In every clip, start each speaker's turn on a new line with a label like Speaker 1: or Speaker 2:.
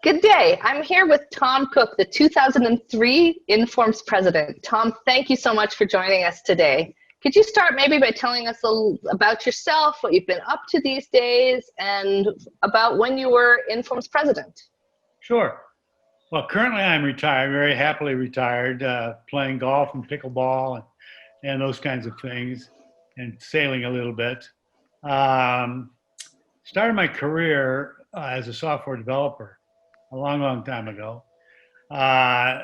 Speaker 1: Good day. I'm here with Tom Cook, the 2003 Informs president. Tom, thank you so much for joining us today. Could you start maybe by telling us a little about yourself, what you've been up to these days, and about when you were Informs president?
Speaker 2: Sure. Well, currently I'm retired, very happily retired, playing golf and pickleball and those kinds of things, and sailing a little bit. Um, Started my career as a software developer a long, long time ago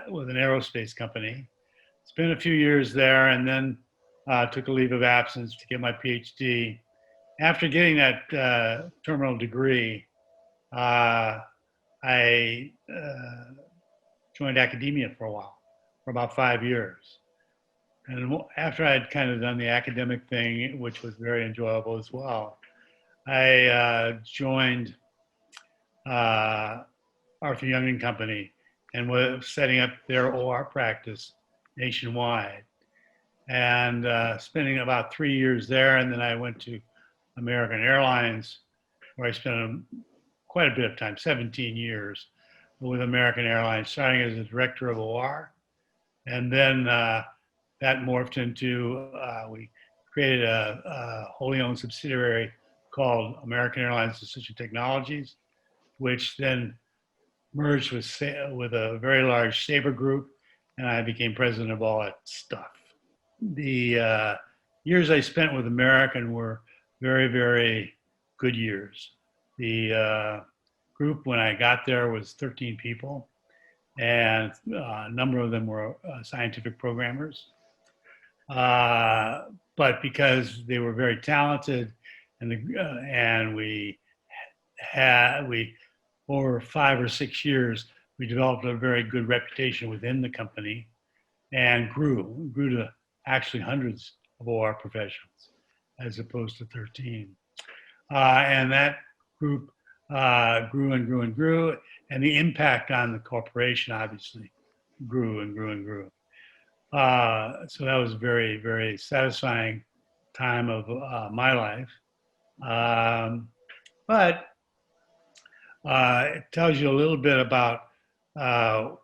Speaker 2: with an aerospace company. Spent a few years there and then took a leave of absence to get my PhD. After getting that terminal degree, I joined academia for a while, for about 5 years. And after I'd kind of done the academic thing, which was very enjoyable as well, I joined Arthur Young and Company and was setting up their OR practice nationwide. And spending about 3 years there, and then I went to American Airlines, where I spent quite a bit of time, 17 years with American Airlines, starting as a director of OR. And then that morphed into, we created a wholly owned subsidiary called American Airlines Assistive Technologies, which then merged with a very large Sabre group, and I became president of all that stuff. The years I spent with American were very, very good years. The group when I got there was 13 people, and a number of them were scientific programmers. But because they were very talented, and we over 5 or 6 years, we developed a very good reputation within the company, and grew to actually hundreds of OR professionals, as opposed to 13. And that group grew and grew and grew, and the impact on the corporation obviously grew and grew and grew. So that was a very, very satisfying time of my life. But it tells you a little bit about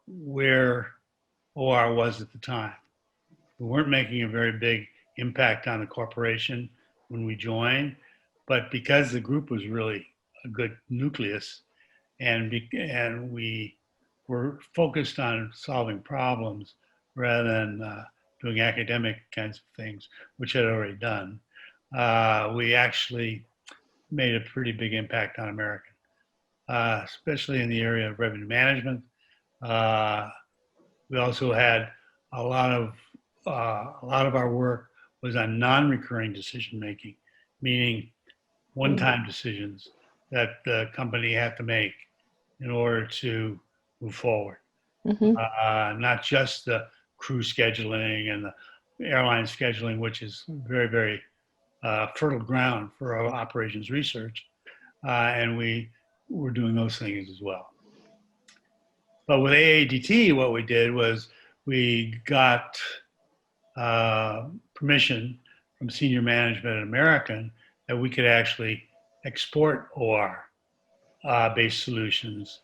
Speaker 2: where OR was at the time. We weren't making a very big impact on the corporation when we joined, but because the group was really a good nucleus, and we were focused on solving problems rather than doing academic kinds of things, which I'd already done, we actually made a pretty big impact on American, especially in the area of revenue management. We also had a lot of our work was on non-recurring decision making, meaning one-time decisions that the company had to make in order to move forward. Not just the crew scheduling and the airline scheduling, which is very, very fertile ground for our operations research. And we were doing those things as well. But with AADT, what we did was we got permission from senior management at American that we could actually export OR based solutions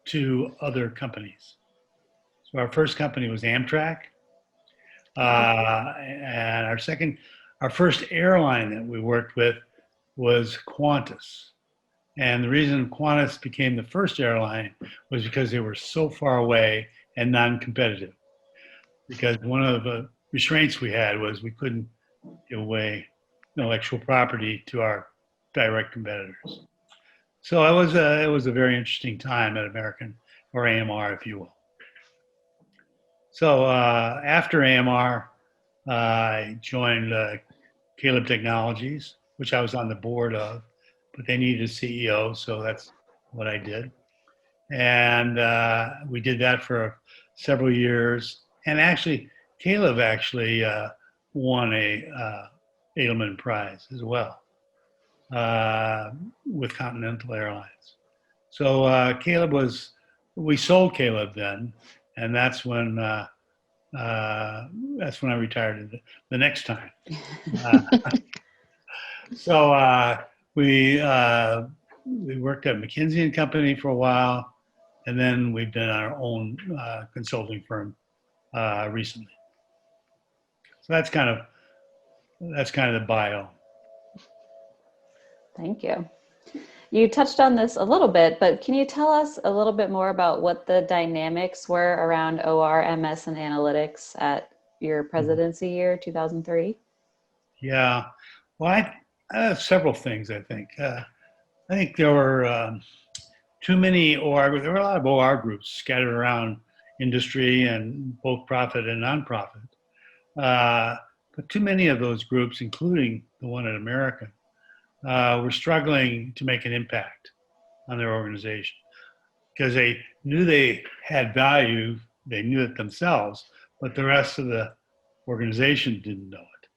Speaker 2: to other companies. So our first company was Amtrak, and our first airline that we worked with was Qantas. And the reason Qantas became the first airline was because they were so far away and non-competitive. Because one of the restraints we had was we couldn't give away intellectual property to our direct competitors. So it was a very interesting time at American, or AMR, if you will. So after AMR, I joined Caleb Technologies, which I was on the board of, but they needed a CEO, so that's what I did. And we did that for several years. And actually, Caleb actually won a Edelman Prize as well with Continental Airlines. So we sold Caleb then, and that's when I retired the next time. So we worked at McKinsey and Company for a while, and then we've done our own consulting firm recently. So that's kind of the bio.
Speaker 3: Thank you. You touched on this a little bit, but can you tell us a little bit more about what the dynamics were around OR, MS, and analytics at your presidency year, 2003?
Speaker 2: Yeah, well, I have several things. I think there were too many OR. There were a lot of OR groups scattered around industry and both profit and nonprofit. But too many of those groups, including the one at American, were struggling to make an impact on their organization because they knew they had value, they knew it themselves, but the rest of the organization didn't know it.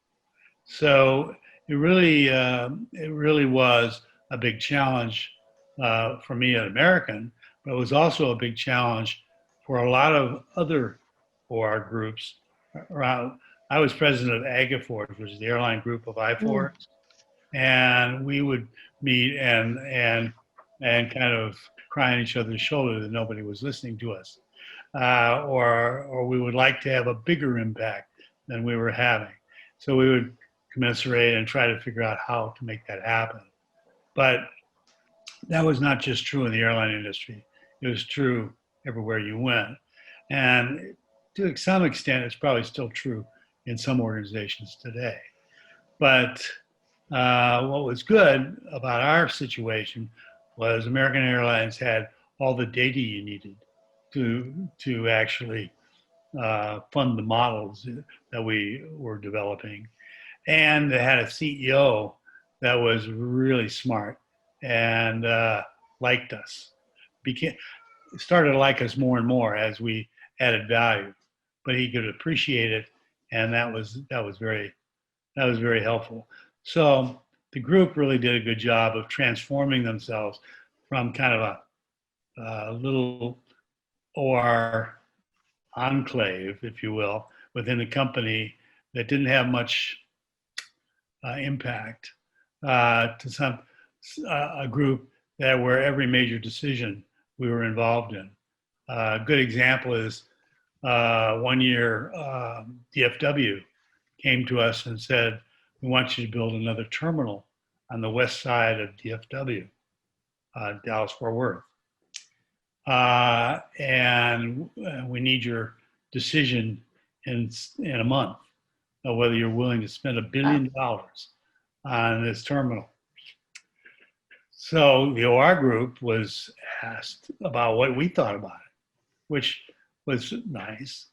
Speaker 2: So it really was a big challenge for me at American, but it was also a big challenge for a lot of other OR groups around. I was president of AgaForce, which is the airline group of I-Force, and we would meet and kind of cry on each other's shoulder that nobody was listening to us, or we would like to have a bigger impact than we were having. So we would commiserate and try to figure out how to make that happen. But that was not just true in the airline industry. It was true everywhere you went. And to some extent, it's probably still true in some organizations today. But what was good about our situation was American Airlines had all the data you needed to actually fund the models that we were developing. And they had a CEO that was really smart and liked us. Started to like us more and more as we added value, but he could appreciate it, and that was very helpful. So the group really did a good job of transforming themselves from kind of a little OR enclave, if you will, within the company that didn't have much impact to a group that where every major decision we were involved in. A good example is one year DFW came to us and said, "We want you to build another terminal on the west side of DFW, Dallas-Fort Worth. And we need your decision in a month of whether you're willing to spend $1 billion on this terminal." So the OR group was asked about what we thought about it, which was nice.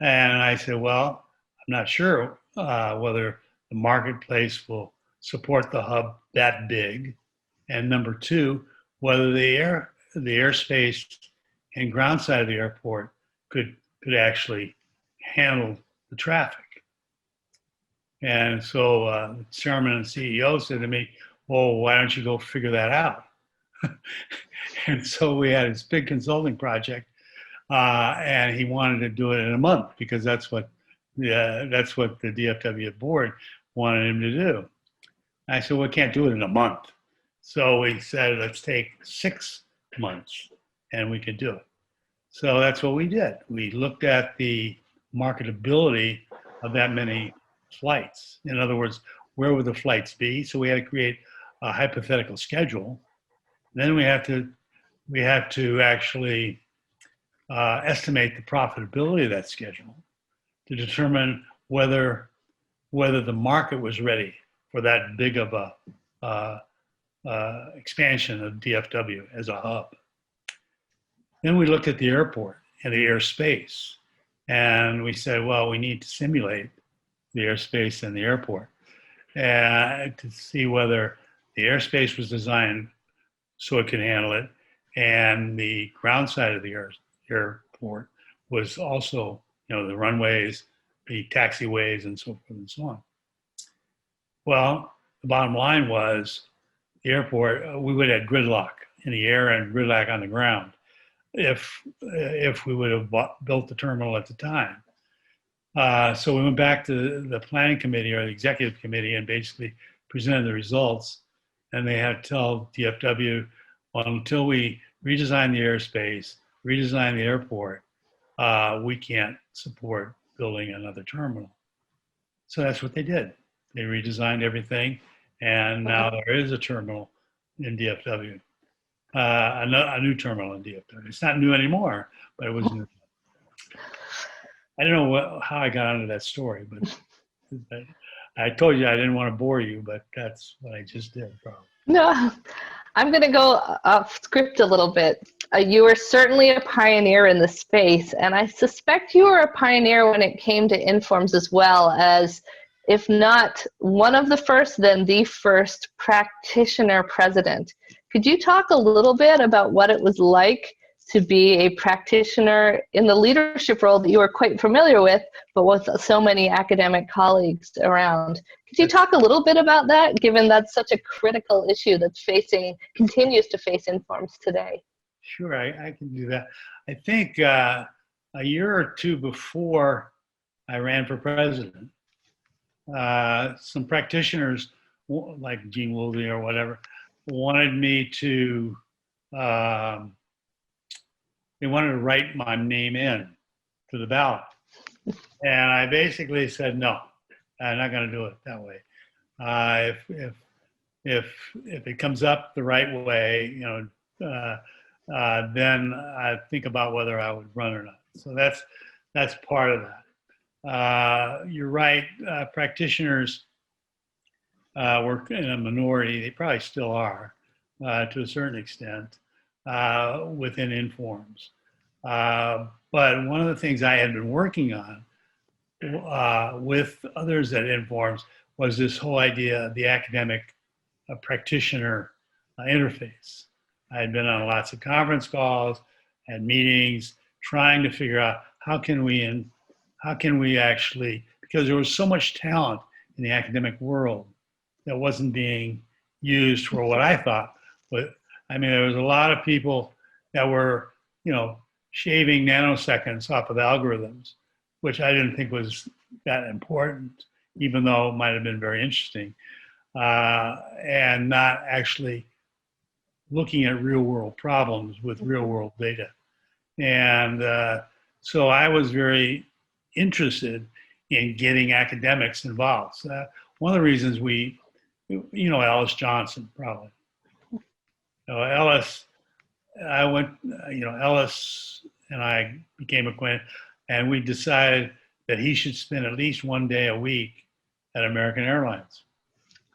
Speaker 2: And I said, well, I'm not sure whether the marketplace will support the hub that big. And number two, whether the airspace and ground side of the airport could actually handle the traffic. And so the chairman and CEO said to me, well, why don't you go figure that out? And so we had this big consulting project, and he wanted to do it in a month because that's what the DFW board wanted him to do. I said, well, we can't do it in a month. So we said, let's take 6 months, and we could do it. So that's what we did. We looked at the marketability of that many flights. In other words, where would the flights be? So we had to create a hypothetical schedule. Then we had to actually estimate the profitability of that schedule to determine whether the market was ready for that big of a expansion of DFW as a hub. Then we looked at the airport and the airspace, and we said, well, we need to simulate the airspace and the airport to see whether the airspace was designed so it could handle it, and the ground side of the airport was also, the runways, the taxiways, and so forth and so on. Well, the bottom line was the airport, we would have gridlock in the air and gridlock on the ground if we would have built the terminal at the time. So we went back to the planning committee or the executive committee and basically presented the results. And they had to tell DFW, well, until we redesign the airspace, redesign the airport, we can't support building another terminal. So that's what they did. They redesigned everything, and now there is a terminal in DFW, a new terminal in DFW. It's not new anymore, but it was new. I don't know how I got onto that story, but I told you I didn't want to bore you, but that's what I just did, probably.
Speaker 1: No, I'm going to go off script a little bit. You were certainly a pioneer in the space, and I suspect you were a pioneer when it came to informs as well, as if not one of the first, then the first practitioner president. Could you talk a little bit about what it was like to be a practitioner in the leadership role that you were quite familiar with, but with so many academic colleagues around? Could you talk a little bit about that, given that's such a critical issue that's continues to face informs today?
Speaker 2: Sure, I can do that. I think a year or two before I ran for president, some practitioners like Gene Woolsey or whatever wanted me to, they wanted to write my name in to the ballot. And I basically said, no, I'm not going to do it that way. If it comes up the right way, then I think about whether I would run or not. So that's part of that. You're right. Practitioners were in a minority. They probably still are, to a certain extent, within informs. But one of the things I had been working on with others at informs was this whole idea of the academic practitioner interface. I had been on lots of conference calls and meetings trying to figure out how can we actually, because there was so much talent in the academic world that wasn't being used for what I thought. But I mean, there was a lot of people that were, shaving nanoseconds off of algorithms, which I didn't think was that important, even though it might have been very interesting, and not actually looking at real world problems with real world data. And so I was very interested in getting academics involved. So one of the reasons Ellis Johnson, probably. Ellis and I became acquainted, and we decided that he should spend at least one day a week at American Airlines.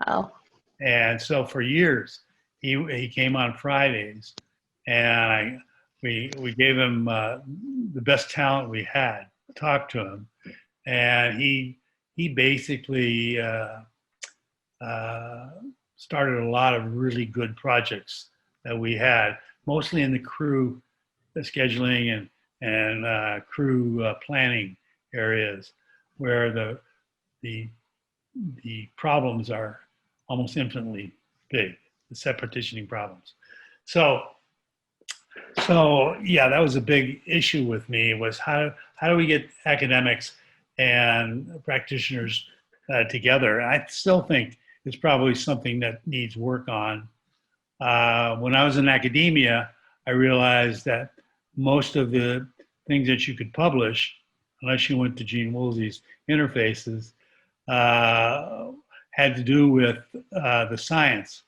Speaker 1: Wow.
Speaker 2: And so for years, he came on Fridays, and we gave him the best talent we had, talked to him, and he basically started a lot of really good projects that we had, mostly in the crew scheduling and crew planning areas, where the problems are almost infinitely big, the set partitioning problems. So yeah, that was a big issue with me, was how do we get academics and practitioners together? And I still think it's probably something that needs work on. When I was in academia, I realized that most of the things that you could publish, unless you went to Gene Woolsey's interfaces, had to do with the science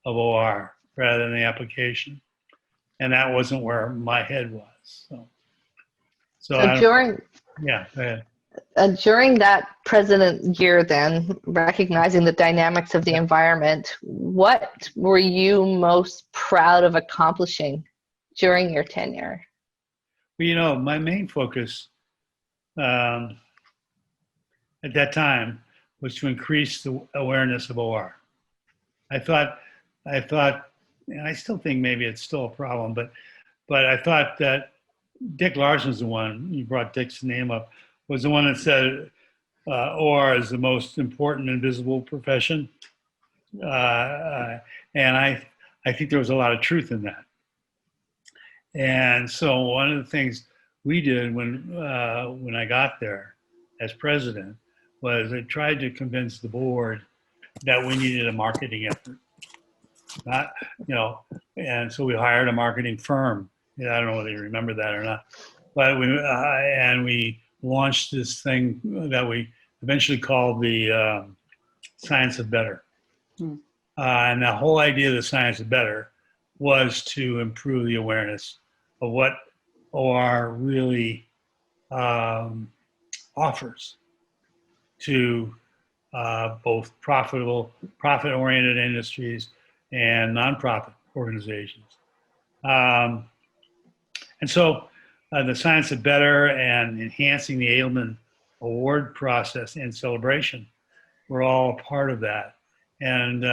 Speaker 2: of OR rather than the application. And that wasn't where my head was.
Speaker 1: So during
Speaker 2: yeah, go ahead.
Speaker 1: During that president year, then, recognizing the dynamics of the environment, what were you most proud of accomplishing during your tenure?
Speaker 2: Well, my main focus at that time was to increase the awareness of OR. I thought, and I still think maybe it's still a problem, but I thought that Dick Larson's the one, you brought Dick's name up, was the one that said OR is the most important invisible profession. And I think there was a lot of truth in that. And so one of the things we did when I got there as president was I tried to convince the board that we needed a marketing effort. And so we hired a marketing firm I don't know whether you remember that or not. But we launched this thing that we eventually called the Science of Better.
Speaker 3: Hmm.
Speaker 2: And the whole idea of the Science of Better was to improve the awareness of what OR really offers to both profit-oriented industries and nonprofit organizations. And so the Science of Better and enhancing the Edelman Award process and celebration were all a part of that. And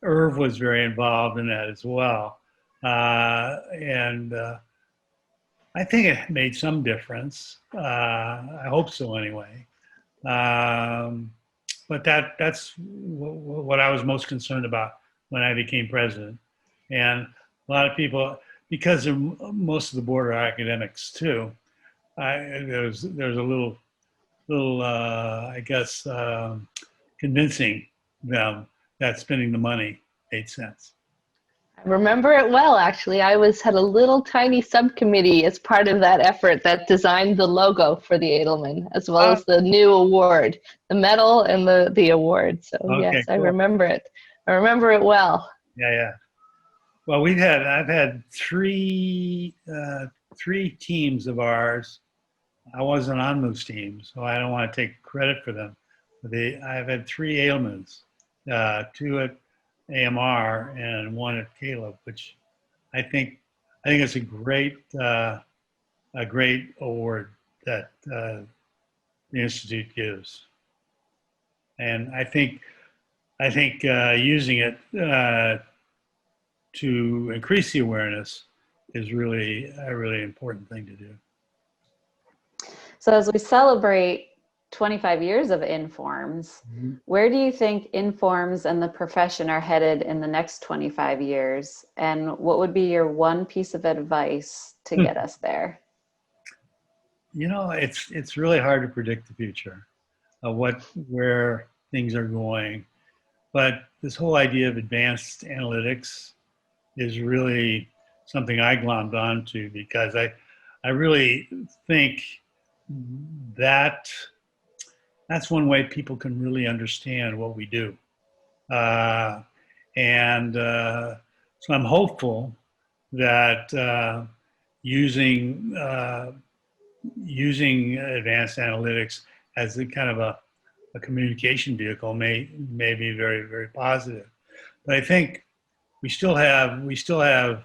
Speaker 2: Irv was very involved in that as well. And I think it made some difference. I hope so anyway. But that's what I was most concerned about when I became president. And a lot of people, because most of the board are academics too, there's a little I guess convincing them that spending the money made sense.
Speaker 1: I remember it well, actually. I had a little tiny subcommittee as part of that effort that designed the logo for the Edelman, as well as the new award, the medal and the award. So
Speaker 2: Okay,
Speaker 1: yes,
Speaker 2: cool.
Speaker 1: I remember it. I remember it well.
Speaker 2: Yeah. Well, I've had three teams of ours. I wasn't on those teams, so I don't want to take credit for them. But I've had three Edelmans, two at AMR and one at Caleb, which I think it's a great award that the institute gives, and I think using it to increase the awareness is really a really important thing to do.
Speaker 3: So as we celebrate 25 years of Informs, where do you think Informs and the profession are headed in the next 25 years? And what would be your one piece of advice to get us there?
Speaker 2: It's really hard to predict the future of where things are going. But this whole idea of advanced analytics is really something I glommed onto, because I really think that's one way people can really understand what we do. So I'm hopeful that using advanced analytics as a kind of a communication vehicle may be very, very positive. But I think we still have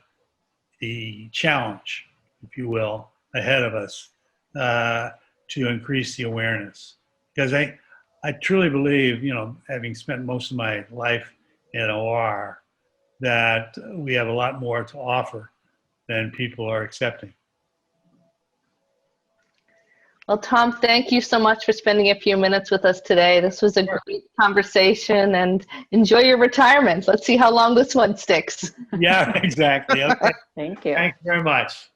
Speaker 2: the challenge, if you will, ahead of us to increase the awareness. Because I truly believe, having spent most of my life in OR, that we have a lot more to offer than people are accepting.
Speaker 1: Well, Tom, thank you so much for spending a few minutes with us today. This was a great conversation, and enjoy your retirement. Let's see how long this one sticks.
Speaker 2: Yeah, exactly. Okay.
Speaker 3: Thank you.
Speaker 2: Thanks very much.